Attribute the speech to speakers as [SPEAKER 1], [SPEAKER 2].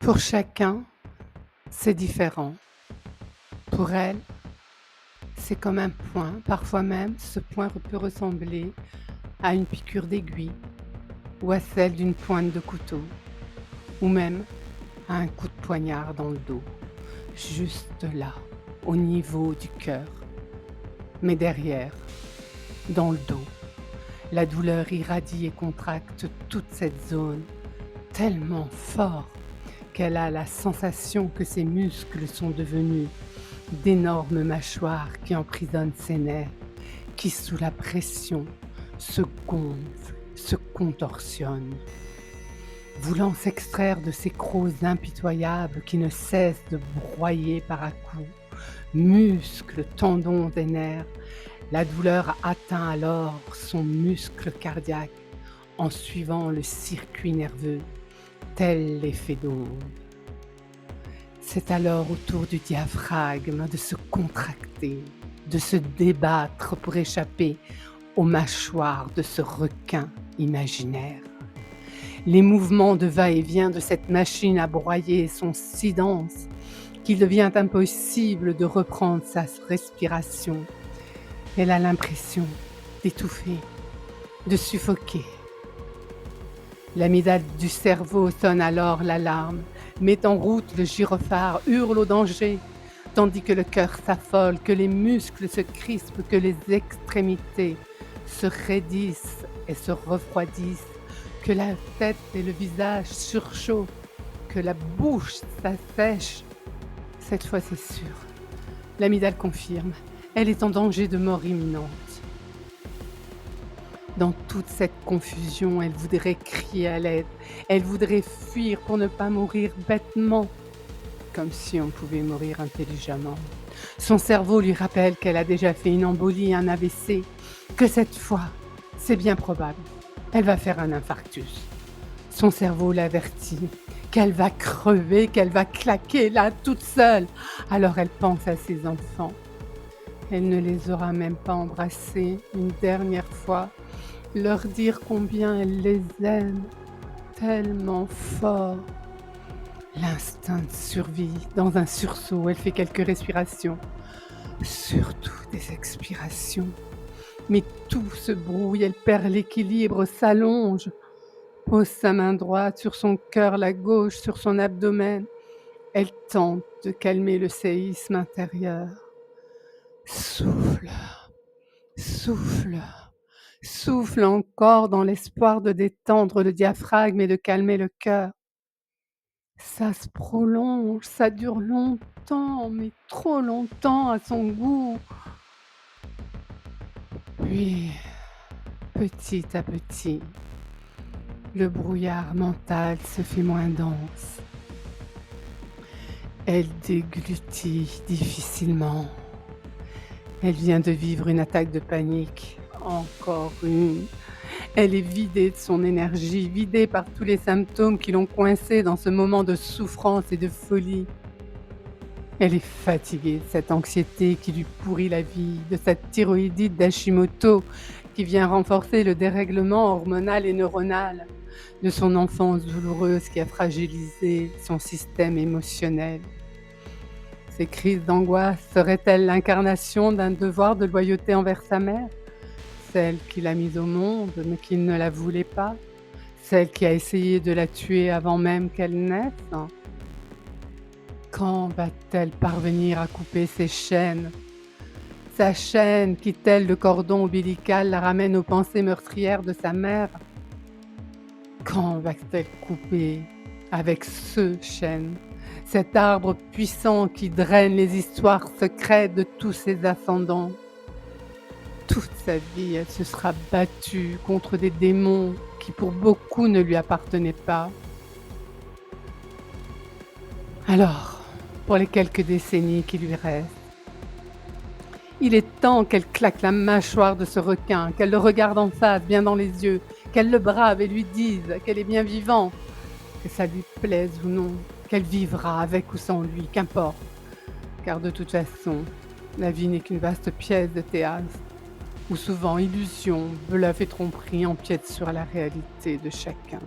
[SPEAKER 1] Pour chacun, c'est différent. Pour elle, c'est comme un point. Parfois même, ce point peut ressembler à une piqûre d'aiguille ou à celle d'une pointe de couteau ou même à un coup de poignard dans le dos, juste là, au niveau du cœur. Mais derrière, dans le dos, la douleur irradie et contracte toute cette zone tellement fort qu'elle a la sensation que ses muscles sont devenus d'énormes mâchoires qui emprisonnent ses nerfs, qui sous la pression se gonflent, se contorsionnent, voulant s'extraire de ces crocs impitoyables qui ne cessent de broyer par à-coups, muscles, tendons et nerfs. La douleur atteint alors son muscle cardiaque en suivant le circuit nerveux, tel l'effet d'onde. C'est alors au tour du diaphragme de se contracter, de se débattre pour échapper aux mâchoires de ce requin imaginaire. Les mouvements de va-et-vient de cette machine à broyer sont si denses qu'il devient impossible de reprendre sa respiration. Elle a l'impression d'étouffer, de suffoquer. L'amygdale du cerveau sonne alors l'alarme, met en route le gyrophare, hurle au danger, tandis que le cœur s'affole, que les muscles se crispent, que les extrémités se raidissent et se refroidissent, que la tête et le visage surchauffent, que la bouche s'assèche. Cette fois, c'est sûr. L'amygdale confirme. Elle est en danger de mort imminente. Dans toute cette confusion, elle voudrait crier à l'aide. Elle voudrait fuir pour ne pas mourir bêtement, comme si on pouvait mourir intelligemment. Son cerveau lui rappelle qu'elle a déjà fait une embolie, un AVC, que cette fois, c'est bien probable, elle va faire un infarctus. Son cerveau l'avertit qu'elle va crever, qu'elle va claquer là toute seule. Alors elle pense à ses enfants. Elle ne les aura même pas embrassés une dernière fois, leur dire combien elle les aime tellement fort. L'instinct de survie, dans un sursaut, elle fait quelques respirations, surtout des expirations. Mais tout se brouille, elle perd l'équilibre, s'allonge, pose sa main droite sur son cœur, la gauche sur son abdomen. Elle tente de calmer le séisme intérieur. Souffle, souffle, souffle encore dans l'espoir de détendre le diaphragme et de calmer le cœur. Ça se prolonge, ça dure longtemps, mais trop longtemps à son goût. Puis, petit à petit, le brouillard mental se fait moins dense. Elle déglutit difficilement. Elle vient de vivre une attaque de panique, encore une. Elle est vidée de son énergie, vidée par tous les symptômes qui l'ont coincée dans ce moment de souffrance et de folie. Elle est fatiguée de cette anxiété qui lui pourrit la vie, de cette thyroïdite d'Hashimoto qui vient renforcer le dérèglement hormonal et neuronal, de son enfance douloureuse qui a fragilisé son système émotionnel. Ces crises d'angoisse seraient-elles l'incarnation d'un devoir de loyauté envers sa mère, celle qui l'a mise au monde mais qui ne la voulait pas, celle qui a essayé de la tuer avant même qu'elle naisse? Quand va-t-elle parvenir à couper ses chaînes? Sa chaîne qui, tel le cordon ombilical, la ramène aux pensées meurtrières de sa mère? Quand va-t-elle couper avec ce chêne, cet arbre puissant qui draine les histoires secrètes de tous ses ascendants? Toute sa vie, elle se sera battue contre des démons qui pour beaucoup ne lui appartenaient pas. Alors, pour les quelques décennies qui lui restent, il est temps qu'elle claque la mâchoire de ce requin, qu'elle le regarde en face, bien dans les yeux, qu'elle le brave et lui dise qu'elle est bien vivante, que ça lui plaise ou non, qu'elle vivra avec ou sans lui, qu'importe. Car de toute façon, la vie n'est qu'une vaste pièce de théâtre, où souvent illusion, bluff et tromperie empiètent sur la réalité de chacun.